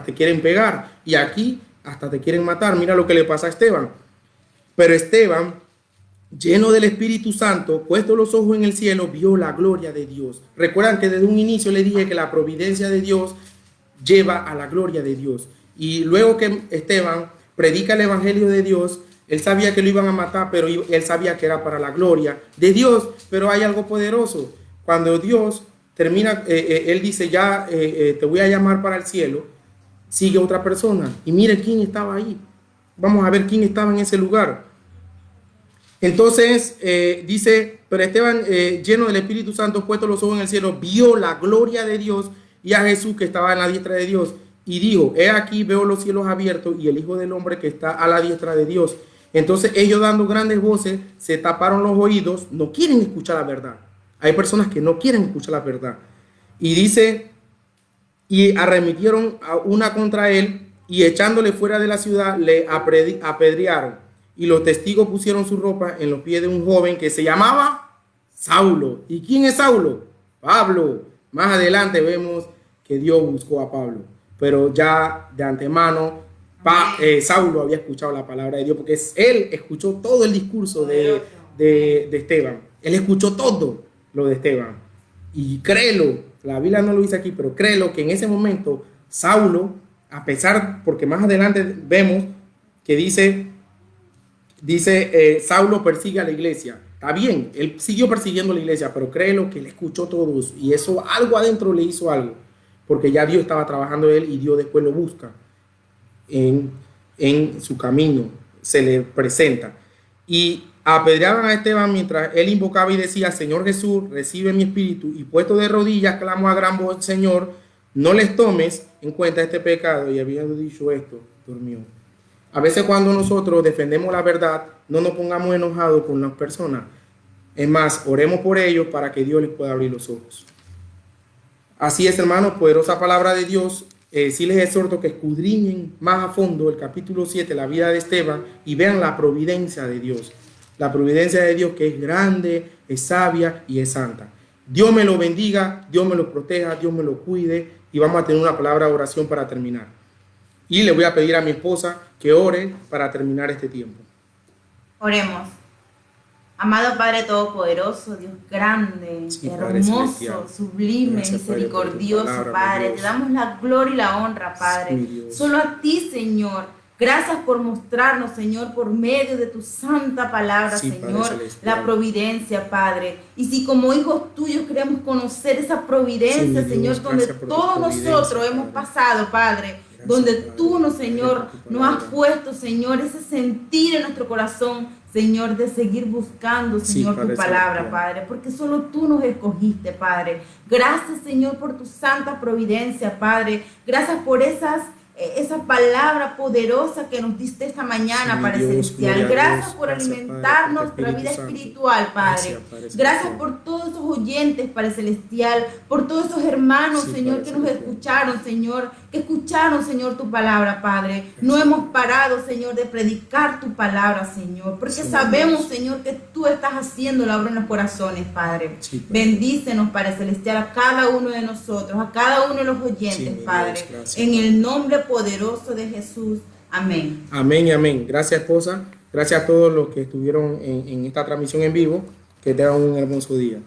S1: te quieren pegar. Y aquí hasta te quieren matar. Mira lo que le pasa a Esteban. Pero Esteban, lleno del Espíritu Santo, puesto los ojos en el cielo, vio la gloria de Dios. Recuerdan que desde un inicio le dije que la providencia de Dios lleva a la gloria de Dios. Y luego que Esteban predica el Evangelio de Dios, él sabía que lo iban a matar, pero él sabía que era para la gloria de Dios. Pero hay algo poderoso. Cuando Dios termina, él dice, ya te voy a llamar para el cielo, sigue otra persona. Y mire quién estaba ahí. Vamos a ver quién estaba en ese lugar. Entonces dice, pero Esteban, lleno del Espíritu Santo, puesto los ojos en el cielo, vio la gloria de Dios y a Jesús que estaba en la diestra de Dios. Y dijo, he aquí veo los cielos abiertos y el Hijo del Hombre que está a la diestra de Dios. Entonces ellos, dando grandes voces, se taparon los oídos, no quieren escuchar la verdad. Hay personas que no quieren escuchar la verdad. Y dice, y arremetieron a una contra él y echándole fuera de la ciudad le apedrearon. Y los testigos pusieron su ropa en los pies de un joven que se llamaba Saulo. ¿Y quién es Saulo? Pablo. Más adelante vemos que Dios buscó a Pablo. Pero ya de antemano, Saulo había escuchado la palabra de Dios, porque él escuchó todo el discurso de Esteban. Él escuchó todo lo de Esteban. Y créelo, la Biblia no lo dice aquí, pero créelo que en ese momento Saulo, a pesar, porque más adelante vemos que dice Saulo persigue a la iglesia. Está bien, él siguió persiguiendo a la iglesia, pero créelo que él escuchó todo eso. Y eso, algo adentro le hizo algo. Porque ya Dios estaba trabajando en él y Dios después lo busca en su camino, se le presenta. Y apedreaban a Esteban mientras él invocaba y decía, Señor Jesús, recibe mi espíritu. Y puesto de rodillas, clamó a gran voz, Señor, no les tomes en cuenta este pecado. Y habiendo dicho esto, durmió. A veces cuando nosotros defendemos la verdad, no nos pongamos enojados con las personas. Es más, oremos por ellos para que Dios les pueda abrir los ojos. Así es, hermanos, poderosa palabra de Dios. Sí les exhorto que escudriñen más a fondo el capítulo 7, la vida de Esteban, y vean la providencia de Dios. La providencia de Dios que es grande, es sabia y es santa. Dios me lo bendiga, Dios me lo proteja, Dios me lo cuide, y vamos a tener una palabra de oración para terminar. Y le voy a pedir a mi esposa que ore para terminar este tiempo.
S3: Oremos. Amado Padre Todopoderoso, Dios grande,
S1: Sí,
S3: hermoso, sublime,
S1: gracias, Padre,
S3: misericordioso,
S1: por tu palabra,
S3: Padre.
S1: Dios.
S3: Te damos la gloria y la honra, Padre.
S1: Sí, Dios.
S3: Solo a ti, Señor, Gracias por mostrarnos, Señor, por medio de tu santa palabra,
S1: Sí,
S3: Señor,
S1: Padre celestial.
S3: la providencia, Padre. Y si como hijos tuyos queremos conocer esa providencia,
S1: Sí, mi Dios,
S3: Señor, donde
S1: gracias por tu
S3: todos
S1: providencia,
S3: nosotros hemos
S1: Padre.
S3: pasado, Padre,
S1: Gracias,
S3: donde
S1: Padre.
S3: tú,
S1: Gracias
S3: Señor,
S1: por tu
S3: nos has
S1: palabra.
S3: puesto, Señor, ese sentir en nuestro corazón, Señor, de seguir buscando,
S1: Sí,
S3: Señor,
S1: Padre
S3: tu palabra,
S1: celestial.
S3: Padre, porque solo tú nos escogiste, Padre. Gracias, Señor, por tu santa providencia, Padre. Gracias por esa palabra poderosa que nos diste esta mañana,
S1: Sí,
S3: Padre
S1: Dios,
S3: Celestial.
S1: gloria a
S3: Gracias
S1: Dios.
S3: por
S1: Gracias,
S3: alimentar
S1: Padre, por tu
S3: nuestra vida
S1: Espíritu Santo.
S3: espiritual, Padre.
S1: Gracias, Padre
S3: Gracias
S1: celestial.
S3: por todos esos oyentes, Padre Celestial, por todos esos hermanos,
S1: Sí,
S3: Señor,
S1: Padre
S3: que nos
S1: celestial.
S3: escucharon, Señor, que escucharon, Señor, tu palabra, Padre. No
S1: Gracias,
S3: hemos parado, Señor, de predicar tu palabra, Señor, porque
S1: Sí,
S3: sabemos,
S1: Dios.
S3: Señor, que tú estás haciendo la obra en los corazones, Padre.
S1: Sí, Padre.
S3: Bendícenos, Padre Celestial, a cada uno de nosotros, a cada uno de los oyentes,
S1: Sí, mi Dios,
S3: Padre.
S1: gracias,
S3: En
S1: Padre.
S3: el nombre poderoso de Jesús. Amén.
S1: Amén y amén. Gracias, esposa. Gracias a todos los que estuvieron en esta transmisión en vivo. Que tengan un hermoso día.